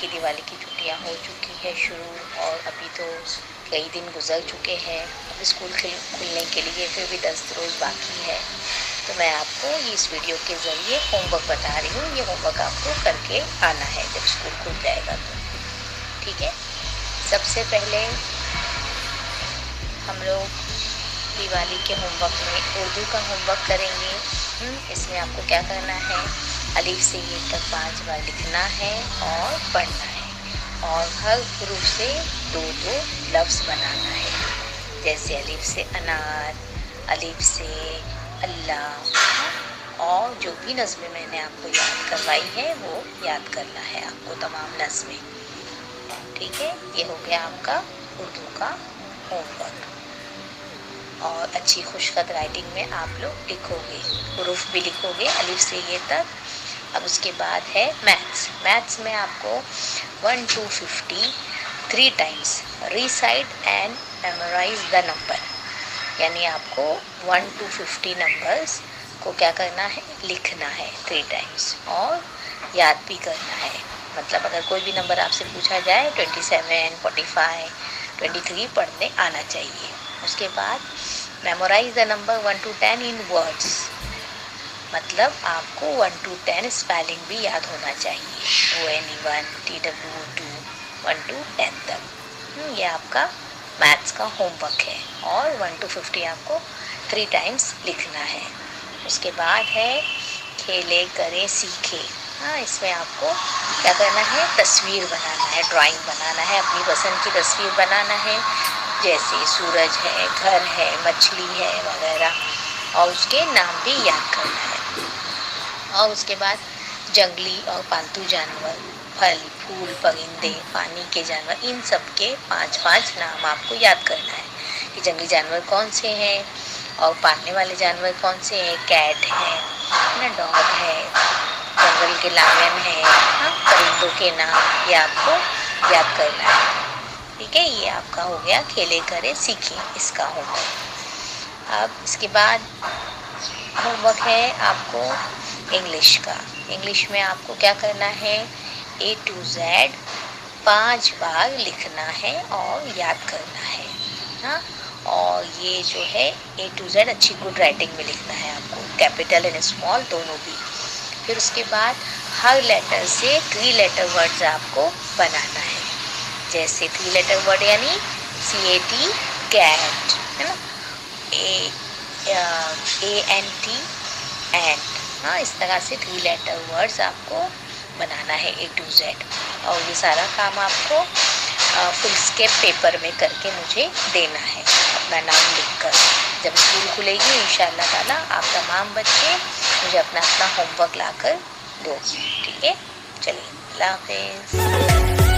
आपकी दिवाली की छुट्टियां हो चुकी है शुरू, और अभी तो कई दिन गुजर चुके हैं। अब स्कूल खुलने के लिए फिर भी 10 रोज़ बाकी है। तो मैं आपको इस वीडियो के ज़रिए होमवर्क बता रही हूँ। ये होमवर्क आपको करके आना है जब स्कूल खुल जाएगा तो, ठीक है। सबसे पहले हम लोग दिवाली के होमवर्क में उर्दू का होमवर्क करेंगे। इसमें आपको क्या करना है, अलिफ से ये तक 5 बार लिखना है और पढ़ना है, और हर हुरूफ से 2-2 लफ्ज़ बनाना है। जैसे अलिफ से अनार, अलिफ से अल्लाह, और जो भी नज़्में मैंने आपको याद करवाई है वो याद करना है आपको, तमाम नज़्में, ठीक है। ये हो गया आपका उर्दू का होमवर्क। और अच्छी खुशखत राइटिंग में आप लोग लिखोगे, हुरूफ भी लिखोगे अलिफ से ये तक। अब उसके बाद है मैथ्स में आपको 1 to 50 3 times recite and memorise the number, यानी आपको 1 to 50 नंबर्स को क्या करना है, लिखना है 3 टाइम्स, और याद भी करना है। मतलब अगर कोई भी नंबर आपसे पूछा जाए 27, 45, 23 पढ़ने आना चाहिए। उसके बाद memorise the number 1 to 10 in words, मतलब आपको 1 to 10 स्पेलिंग भी याद होना चाहिए। ONE1, TW2, 1 to 10 तक। ये आपका मैथ्स का होमवर्क है, और 1 to 50 आपको 3 टाइम्स लिखना है। उसके बाद है खेले करे सीखे। इसमें आपको क्या करना है, तस्वीर बनाना है, ड्राइंग बनाना है, अपनी पसंद की तस्वीर बनाना है, जैसे सूरज है, घर है, मछली है वगैरह, और उसके नाम भी याद करना है। और उसके बाद जंगली और पालतू जानवर, फल फूल, परिंदे, पानी के जानवर, इन सब के 5-5 नाम आपको याद करना है कि जंगली जानवर कौन से हैं और पालने वाले जानवर कौन से हैं। कैट है ना, डॉग है, जंगल के लायन है, परिंदों के नाम, ये आपको याद करना है, ठीक है। ये आपका हो गया खेले करे सीखे, इसका होमवर्क। अब इसके बाद होमवर्क है आपको इंग्लिश का। इंग्लिश में आपको क्या करना है, A to Z 5 बार लिखना है और याद करना है, हाँ। और ये जो है A to Z अच्छी गुड राइटिंग में लिखना है आपको, कैपिटल एंड स्मॉल दोनों भी। फिर उसके बाद हर लेटर से 3 लेटर वर्ड्स आपको बनाना है। जैसे 3 लेटर वर्ड यानी CAT, कैट, है ना, ANT, एंड, इस तरह से 3 लेटर वर्ड्स आपको बनाना है A to Z। और ये सारा काम आपको फुल स्केप पेपर में करके मुझे देना है, अपना नाम लिखकर। जब स्कूल खुलेगी इंशाअल्लाह ताला आप तमाम बच्चे मुझे अपना होमवर्क लाकर दो, ठीक है। चलिए, अल्लाह हाफिज़।